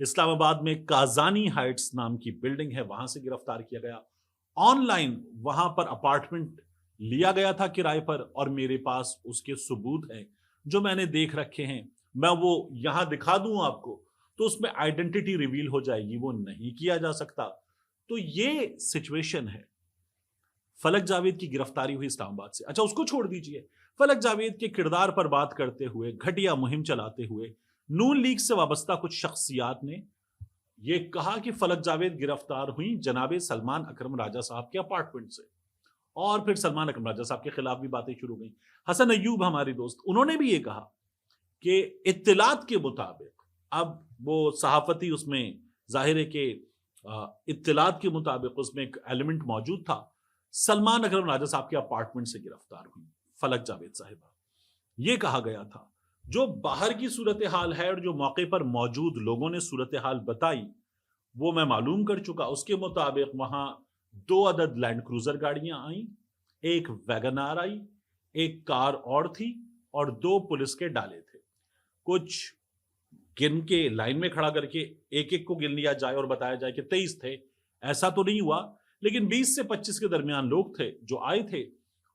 اسلام آباد میں کازانی ہائٹس نام کی بلڈنگ ہے، وہاں سے گرفتار کیا گیا۔ آن لائن وہاں پر اپارٹمنٹ لیا گیا تھا کرائے پر، اور میرے پاس اس کے ثبوت ہیں جو میں نے دیکھ رکھے ہیں، میں وہ یہاں دکھا دوں آپ کو تو اس میں آئیڈینٹی ریویل ہو جائے گی، وہ نہیں کیا جا سکتا۔ تو یہ سچویشن ہے۔ فلک جاوید کی گرفتاری ہوئی اسلام آباد سے۔ اچھا اس کو چھوڑ دیجئے، فلک جاوید کے کردار پر بات کرتے ہوئے، گھٹیا مہم چلاتے ہوئے نون لیگ سے وابستہ کچھ شخصیات نے یہ کہا کہ فلک جاوید گرفتار ہوئی جناب سلمان اکرم راجہ صاحب کے اپارٹمنٹ سے، اور پھر سلمان اکرم راجہ صاحب کے خلاف بھی باتیں شروع ہوئیں۔ حسن ایوب ہمارے دوست، انہوں نے بھی یہ کہا کہ اطلاعات کے مطابق، اب وہ صحافتی اس میں ظاہر ہے کہ اطلاعات کے مطابق اس میں ایک ایلیمنٹ موجود تھا، سلمان اکرم راجہ صاحب کے اپارٹمنٹ سے گرفتار ہوئی فلک جاوید صاحبہ۔ یہ کہا گیا تھا جو باہر کی صورتحال ہے اور جو موقع پر موجود لوگوں نے صورتحال بتائی وہ میں معلوم کر چکا۔ اس کے مطابق وہاں 2 عدد لینڈ کروزر گاڑیاں آئیں، ایک ویگن آر آئی، ایک کار اور تھی، اور 2 پولیس کے ڈالے تھے۔ کچھ گن کے لائن میں کھڑا کر کے ایک ایک کو گن لیا جائے اور بتایا جائے کہ 23 تھے، ایسا تو نہیں ہوا، لیکن 20 سے 25 کے درمیان لوگ تھے جو آئے تھے،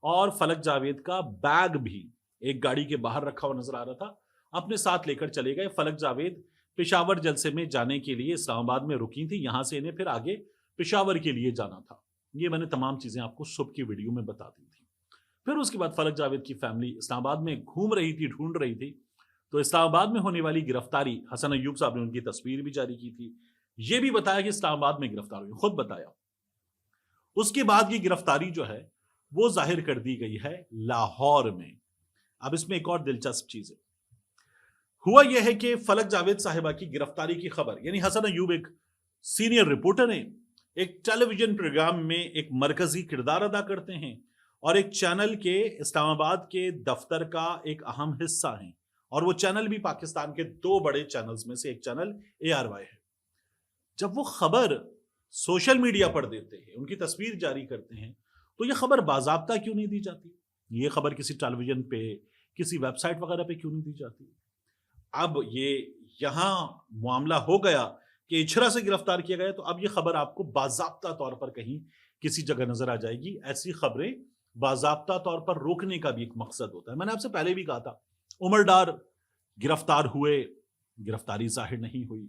اور فلک جاوید کا بیگ بھی ایک گاڑی کے باہر رکھا ہوا نظر آ رہا تھا، اپنے ساتھ لے کر چلے گئے۔ فلک جاوید پشاور جلسے میں جانے کے لیے اسلام آباد میں رکی تھی، یہاں سے انہیں پھر آگے پشاور کے لیے جانا تھا۔ یہ میں نے تمام چیزیں آپ کو صبح کی ویڈیو میں بتا دی تھی۔ پھر اس کے بعد فلک جاوید کی فیملی اسلام آباد میں گھوم رہی تھی، ڈھونڈ رہی تھی، تو اسلام آباد میں ہونے والی گرفتاری، حسن ایوب صاحب نے ان کی تصویر بھی جاری کی تھی، یہ بھی بتایا کہ اسلام آباد میں گرفتار ہوئی، خود بتایا۔ اس کے بعد یہ گرفتاری جو ہے وہ ظاہر کر دی گئی ہے لاہور میں۔ اب اس میں ایک اور دلچسپ چیز ہے، ہوا یہ ہے کہ فلک جاوید صاحبہ کی گرفتاری کی خبر، یعنی حسن ایوب ایک سینئر رپورٹر ہیں، ایک ٹیلی ویژن پروگرام میں ایک مرکزی کردار ادا کرتے ہیں، اور ایک چینل کے اسلام آباد کے دفتر کا ایک اہم حصہ ہیں، اور وہ چینل بھی پاکستان کے 2 بڑے چینلز میں سے ایک چینل ARY ہے۔ جب وہ خبر سوشل میڈیا پر دیتے ہیں، ان کی تصویر جاری کرتے ہیں، تو یہ خبر باضابطہ کیوں نہیں دی جاتی؟ یہ خبر کسی ٹیلی ویژن پہ، کسی ویب سائٹ وغیرہ پہ کیوں نہیں دی جاتی؟ اب یہ یہاں معاملہ ہو گیا کہ اچھرا سے گرفتار کیا گیا، تو اب یہ خبر آپ کو باضابطہ طور پر کہیں کسی جگہ نظر آ جائے گی۔ ایسی خبریں باضابطہ طور پر روکنے کا بھی ایک مقصد ہوتا ہے۔ میں نے آپ سے پہلے بھی کہا تھا، عمر ڈار گرفتار ہوئے، گرفتاری ظاہر نہیں ہوئی،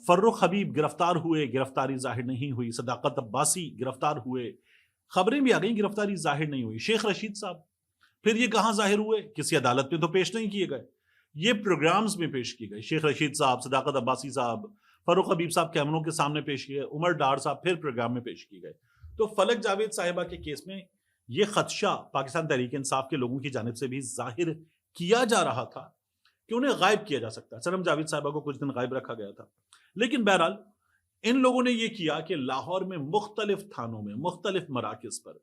فرخ حبیب گرفتار ہوئے، گرفتاری ظاہر نہیں ہوئی، صداقت عباسی گرفتار ہوئے، خبریں بھی آ گئیں، گرفتاری ظاہر نہیں ہوئی۔ شیخ رشید صاحب پھر یہ کہاں ظاہر ہوئے؟ کسی عدالت میں تو پیش نہیں کیے گئے، یہ پروگرامز میں پیش کیے گئے۔ شیخ رشید صاحب، صداقت عباسی صاحب، فاروق حبیب صاحب کیمروں کے سامنے پیش کیے گئے، عمر ڈار صاحب پھر پروگرام میں پیش کیے گئے۔ تو فلک جاوید صاحبہ کے کیس میں یہ خدشہ پاکستان تحریک انصاف کے لوگوں کی جانب سے بھی ظاہر کیا جا رہا تھا کہ انہیں غائب کیا جا سکتا ہے۔ سنم جاوید صاحبہ کو کچھ دن غائب رکھا گیا تھا، لیکن بہرحال ان لوگوں نے یہ کیا کہ لاہور میں مختلف تھانوں میں، مختلف مراکز پر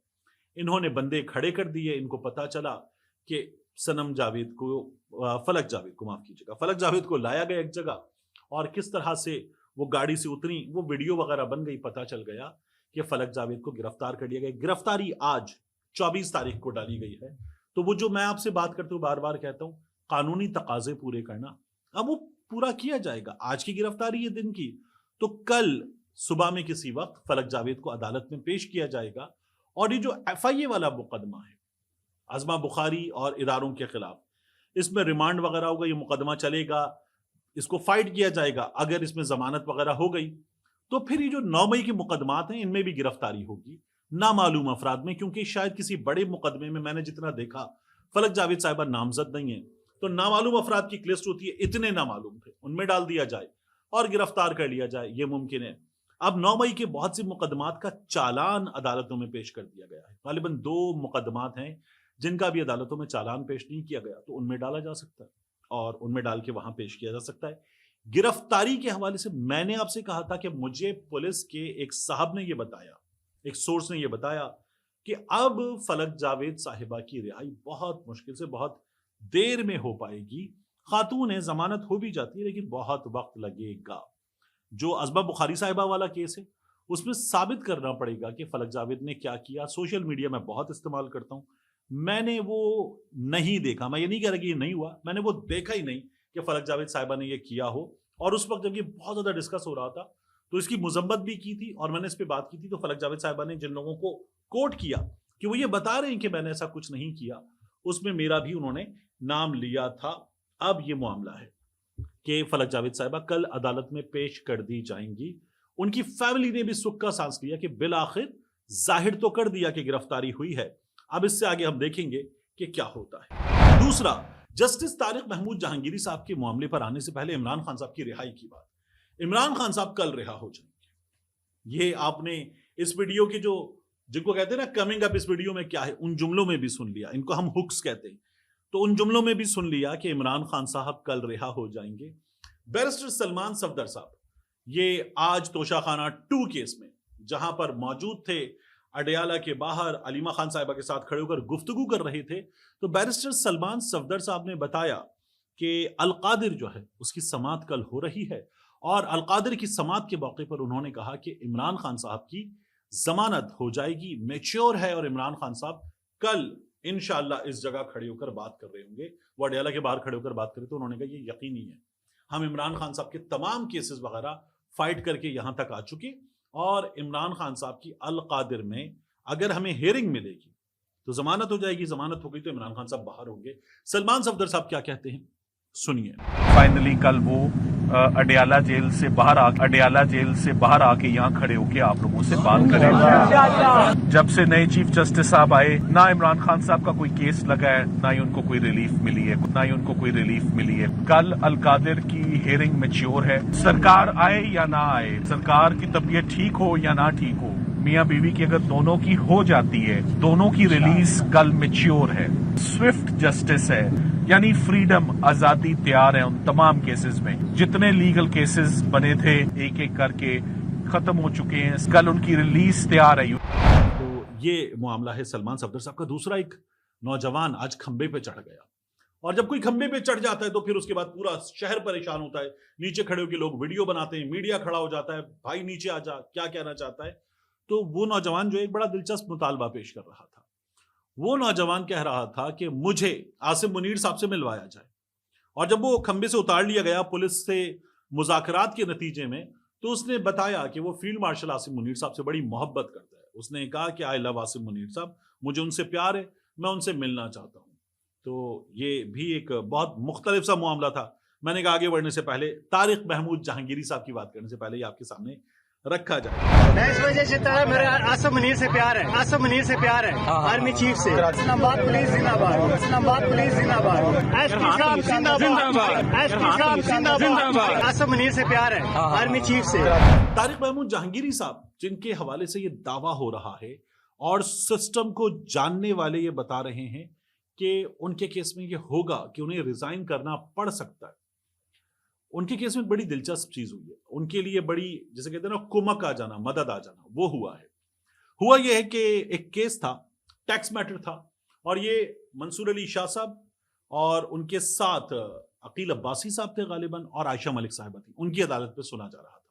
انہوں نے بندے کھڑے کر دیے۔ ان کو پتا چلا کہ سنم جاوید کو، فلک جاوید کو معاف کیجیے گا، فلک جاوید کو لایا گیا ایک جگہ، اور کس طرح سے وہ گاڑی سے اتری، وہ ویڈیو وغیرہ بن گئی، پتا چل گیا کہ فلک جاوید کو گرفتار کر لیا گیا۔ گرفتاری آج 24 تاریخ کو ڈالی گئی ہے۔ تو وہ جو میں آپ سے بات کرتا ہوں، بار بار کہتا ہوں، قانونی تقاضے پورے کرنا، اب وہ پورا کیا جائے گا۔ آج کی گرفتاری یہ دن کی، تو کل صبح میں کسی وقت فلک جاوید کو عدالت میں پیش کیا جائے گا، اور یہ جو FIA والا مقدمہ ہے عظمہ بخاری اور اداروں کے خلاف، اس میں ریمانڈ وغیرہ ہوگا، یہ مقدمہ چلے گا، اس کو فائٹ کیا جائے گا۔ اگر اس میں ضمانت وغیرہ ہو گئی تو پھر یہ جو 9 مئی کے مقدمات ہیں، ان میں بھی گرفتاری ہوگی نامعلوم افراد میں، کیونکہ شاید کسی بڑے مقدمے میں نے جتنا دیکھا فلک جاوید صاحبہ نامزد نہیں ہے، تو نامعلوم افراد کی ایک لسٹ ہوتی ہے، اتنے نامعلوم تھے، ان میں ڈال دیا جائے اور گرفتار کر لیا جائے، یہ ممکن ہے۔ اب 9 مئی کے بہت سی مقدمات کا چالان عدالتوں میں پیش کر دیا گیا ہے، غالباً 2 مقدمات ہیں جن کا بھی عدالتوں میں چالان پیش نہیں کیا گیا، تو ان میں ڈالا جا سکتا ہے اور ان میں ڈال کے وہاں پیش کیا جا سکتا ہے۔ گرفتاری کے حوالے سے میں نے آپ سے کہا تھا کہ مجھے پولیس کے ایک صاحب نے یہ بتایا، ایک سورس نے یہ بتایا کہ اب فلک جاوید صاحبہ کی رہائی بہت مشکل سے، بہت دیر میں ہو پائے گی۔ خاتون ہے، ضمانت ہو بھی جاتی ہے، لیکن بہت وقت لگے گا۔ جو عظمہ بخاری صاحبہ والا کیس ہے، اس میں ثابت کرنا پڑے گا کہ فلک جاوید نے کیا کیا۔ سوشل میڈیا میں بہت استعمال کرتا ہوں، میں نے وہ نہیں دیکھا، میں یہ نہیں کہہ رہا کہ یہ نہیں ہوا، میں نے وہ دیکھا ہی نہیں کہ فلک جاوید صاحبہ نے یہ کیا ہو اور اس وقت جب یہ بہت زیادہ ڈسکس ہو رہا تھا تو اس کی مذمت بھی کی تھی اور میں نے اس پہ بات کی تھی. تو فلک جاوید صاحبہ نے جن لوگوں کو کوٹ کیا کہ وہ یہ بتا رہے ہیں کہ میں نے ایسا کچھ نہیں کیا, اس میں میرا بھی انہوں نے نام لیا تھا. اب یہ معاملہ ہے کہ فلک جاوید صاحبہ کل عدالت میں پیش کر دی جائیں گی. ان کی فیملی نے بھی سکھ کا سانس لیا کہ بالآخر ظاہر تو کر دیا کہ گرفتاری ہوئی ہے, اب اس سے آگے ہم دیکھیں گے کہ کیا ہوتا ہے. دوسرا, جسٹس طارق محمود جہانگیری صاحب کے معاملے پر آنے سے پہلے عمران خان صاحب کی رہائی کی بات. عمران خان صاحب کل رہا ہو جائیں گے. یہ آپ نے اس ویڈیو کے جو جن کو کہتے ہیں نا کمنگ اپ اس ویڈیو میں کیا ہے, ان جملوں میں بھی سن لیا. ان کو ہم ہکس کہتے ہیں. تو ان جملوں میں بھی سن لیا کہ عمران خان صاحب کل رہا ہو جائیں گے. بیرسٹر سلمان صفدر صاحب یہ آج توشہ خانہ 2 کیس میں جہاں پر موجود تھے, اڈیالہ کے باہر علیمہ خان صاحبہ کے ساتھ کھڑے ہو کر گفتگو کر رہے تھے, تو بیرسٹر سلمان صفدر صاحب نے بتایا کہ القادر جو ہے اس کی سماعت کل ہو رہی ہے, اور القادر کی سماعت کے موقع پر انہوں نے کہا کہ عمران خان صاحب کی ضمانت ہو جائے گی, میچور ہے, اور عمران خان صاحب کل انشاءاللہ اس جگہ کھڑے ہو کر بات کر رہے ہوں گے. وہ اڈیالہ کے باہر کھڑے ہو کر بات کرے تو انہوں نے کہا یہ یقینی ہے, ہم عمران خان صاحب کے تمام کیسز وغیرہ فائٹ کر کے یہاں تک آ چکے, اور عمران خان صاحب کی القادر میں اگر ہمیں ہیئرنگ ملے گی تو ضمانت ہو جائے گی, ضمانت ہو گئی تو عمران خان صاحب باہر ہوں گے. سلمان صفدر صاحب کیا کہتے ہیں سنیے. فائنلی کل وہ اڈیالہ جیل سے باہر آ کے یہاں کھڑے ہو کے آپ لوگوں سے بات کریں. جب سے نئے چیف جسٹس صاحب آئے, نہ عمران خان صاحب کا کوئی کیس لگا ہے, نہ ہی ان کو کوئی ریلیف ملی ہے, کل القادر کی ہیئرنگ میچور ہے. سرکار آئے یا نہ آئے, سرکار کی طبیعت ٹھیک ہو یا نہ ٹھیک ہو, میاں بیوی کی اگر دونوں کی ہو جاتی ہے, دونوں کی ریلیز کل میچور ہے, سوئفٹ جسٹس ہے, یعنی فریڈم, آزادی تیار ہے ان تمام کیسز میں. جتنے لیگل کیسز بنے تھے ایک ایک کر کے ختم ہو چکے ہیں, کل ان کی ریلیز تیار ہے. تو یہ معاملہ ہے سلمان صفدر صاحب کا. دوسرا, ایک نوجوان آج کھمبے پہ چڑھ گیا, اور جب کوئی کھمبے پہ چڑھ جاتا ہے تو پھر اس کے بعد پورا شہر پریشان ہوتا ہے. نیچے کھڑے ہو کے لوگ ویڈیو بناتے ہیں, میڈیا کھڑا ہو جاتا ہے, بھائی نیچے آ جا, کیا کہنا چاہتا ہے. تو وہ نوجوان جو ایک بڑا دلچسپ مطالبہ پیش کر رہا تھا, وہ نوجوان کہہ رہا تھا کہ مجھے عاصم منیر صاحب سے ملوایا جائے. اور جب وہ کھمبے سے اتار لیا گیا پولیس سے مذاکرات کے نتیجے میں, تو اس نے بتایا کہ وہ فیلڈ مارشل عاصم منیر صاحب سے بڑی محبت کرتا ہے. اس نے کہا کہ آئی لو عاصم منیر صاحب, مجھے ان سے پیار ہے, میں ان سے ملنا چاہتا ہوں. تو یہ بھی ایک بہت مختلف سا معاملہ تھا. میں نے کہا آگے بڑھنے سے پہلے طارق محمود جہانگیری صاحب کی بات کرنے سے پہلے یہ آپ کے سامنے رکھا جائے. میں اس وجہ سے میرا عاصم منیر سے پیار ہے, عاصم منیر سے پیار ہے, آرمی چیف سے. اسلام آباد پولیس زندہ باد, اسلام آباد پولیس زندہ باد, ایس پی صاحب زندہ باد, ایس پی صاحب زندہ باد. عاصم منیر سے پیار ہے, آرمی چیف سے. طارق محمود جہانگیری صاحب جن کے حوالے سے یہ دعویٰ ہو رہا ہے, اور سسٹم کو جاننے والے یہ بتا رہے ہیں کہ ان کے کیس میں یہ ہوگا کہ انہیں ریزائن کرنا پڑ سکتا ہے. ان کے کیس میں بڑی دلچسپ چیز ہوئی ہے. ان کے لیے بڑی, جیسے کہتے ہیں نا, کمک آ جانا, مدد آ جانا, وہ ہوا ہے. ہوا یہ ہے کہ ایک کیس تھا, ٹیکس میٹر تھا, اور یہ منصور علی شاہ صاحب اور ان کے ساتھ عقیل عباسی صاحب تھے غالباً, اور عائشہ ملک صاحبہ تھی, ان کی عدالت پہ سنا جا رہا تھا.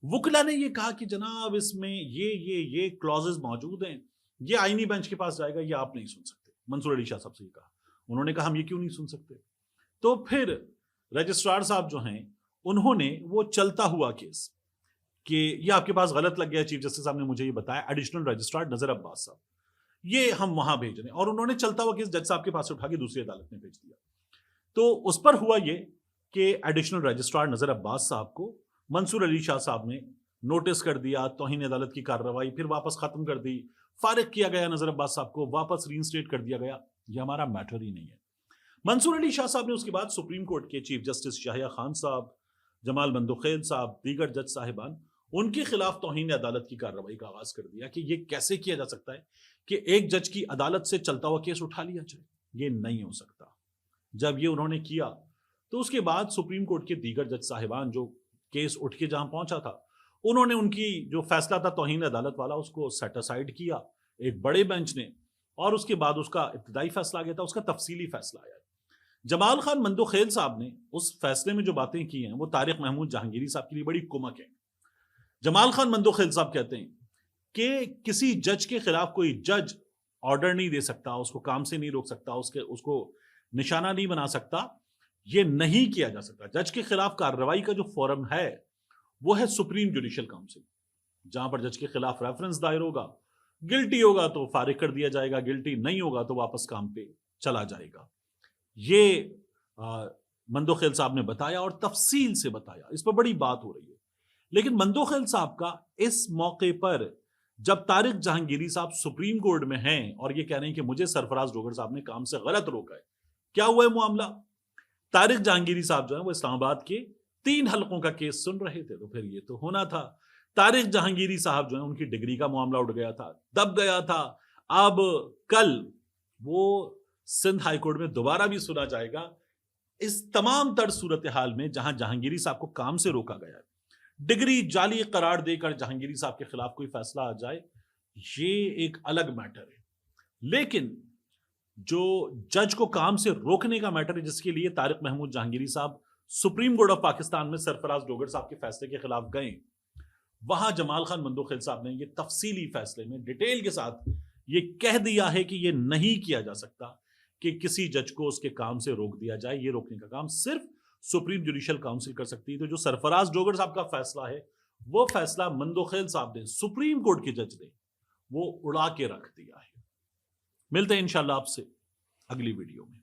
وکلا نے یہ کہا کہ جناب اس میں یہ کلازز موجود ہیں, یہ آئینی بینچ کے پاس جائے گا, یہ آپ نہیں سن سکتے. منصور علی شاہ صاحب سے یہ کہا. انہوں نے کہا ہم یہ کیوں نہیں سن سکتے. تو پھر رجسٹرار صاحب جو ہیں انہوں نے وہ چلتا ہوا کیس کہ یہ آپ کے پاس غلط لگ گیا, چیف جسٹس صاحب نے مجھے یہ بتایا, ایڈیشنل رجسٹرار نظر عباس صاحب, یہ ہم وہاں بھیج رہے ہیں, اور انہوں نے چلتا ہوا کیس جج صاحب کے پاس سے اٹھا کے دوسری عدالت میں بھیج دیا. تو اس پر ہوا یہ کہ ایڈیشنل رجسٹرار نظر عباس صاحب کو منصور علی شاہ صاحب نے نوٹس کر دیا, توہین عدالت کی کارروائی, پھر واپس ختم کر دی, فارغ کیا گیا نظر عباس صاحب کو, واپس ری انسٹیٹ کر دیا گیا. یہ ہمارا میٹر ہی نہیں ہے. منصور علی شاہ صاحب نے اس کے بعد سپریم کورٹ کے چیف جسٹس شاہیہ خان صاحب, جمال بندوخیل صاحب, دیگر جج صاحبان, ان کے خلاف توہین عدالت کی کارروائی کا آغاز کر دیا کہ یہ کیسے کیا جا سکتا ہے کہ ایک جج کی عدالت سے چلتا ہوا کیس اٹھا لیا جائے, یہ نہیں ہو سکتا. جب یہ انہوں نے کیا تو اس کے بعد سپریم کورٹ کے دیگر جج صاحبان جو کیس اٹھ کے جہاں پہنچا تھا, انہوں نے ان کی جو فیصلہ تھا توہین عدالت والا اس کو سیٹ اسائڈ کیا ایک بڑے بینچ نے, اور اس کے بعد اس کا ابتدائی فیصلہ آ گیا تھا, اس کا تفصیلی فیصلہ آیا. جمال خان مندوخیل صاحب نے اس فیصلے میں جو باتیں کی ہیں وہ طارق محمود جہانگیری صاحب کے لیے بڑی کمک ہے. جمال خان مندوخیل صاحب کہتے ہیں کہ کسی جج کے خلاف کوئی جج آرڈر نہیں دے سکتا, اس کو کام سے نہیں روک سکتا, اس کو نشانہ نہیں بنا سکتا, یہ نہیں کیا جا سکتا. جج کے خلاف کارروائی کا جو فورم ہے وہ ہے سپریم جوڈیشل کاؤنسل, جہاں پر جج کے خلاف ریفرنس دائر ہوگا, گلٹی ہوگا تو فارغ کر دیا جائے گا, گلٹی نہیں ہوگا تو واپس کام پہ چلا جائے گا. یہ مندوخیل صاحب نے بتایا اور تفصیل سے بتایا, اس پر بڑی بات ہو رہی ہے. لیکن مندوخیل صاحب کا اس موقع پر جب طارق جہانگیری صاحب سپریم کورٹ میں ہیں اور یہ کہہ رہے ہیں کہ مجھے سرفراز ڈوگر صاحب نے کام سے غلط روکا ہے, کیا ہوا ہے معاملہ؟ طارق جہانگیری صاحب جو ہیں وہ اسلام آباد کے 3 حلقوں کا کیس سن رہے تھے, تو پھر یہ تو ہونا تھا. طارق جہانگیری صاحب جو ہیں ان کی ڈگری کا معاملہ اٹھ گیا تھا, دب گیا تھا. اب کل وہ سندھ ہائی کورٹ میں دوبارہ بھی سنا جائے گا. اس تمام تر صورتحال میں جہاں جہانگیری صاحب کو کام سے روکا گیا ہے, ڈگری جعلی قرار دے کر جہانگیری صاحب کے خلاف کوئی فیصلہ آ جائے, یہ ایک الگ میٹر ہے. لیکن جو جج کو کام سے روکنے کا میٹر ہے, جس کے لیے طارق محمود جہانگیری صاحب سپریم کورٹ آف پاکستان میں سرفراز ڈوگر صاحب کے فیصلے کے خلاف گئے, وہاں جمال خان مندوخیل صاحب نے یہ تفصیلی فیصلے میں ڈیٹیل کے ساتھ یہ کہہ دیا ہے کہ یہ نہیں کیا جا سکتا کہ کسی جج کو اس کے کام سے روک دیا جائے. یہ روکنے کا کام صرف سپریم جوڈیشل کاؤنسل کر سکتی ہے. تو جو سرفراز ڈوگر صاحب کا فیصلہ ہے وہ فیصلہ مندوخیل صاحب نے, سپریم کورٹ کے جج نے, وہ اڑا کے رکھ دیا ہے. ملتے ہیں انشاءاللہ آپ سے اگلی ویڈیو میں.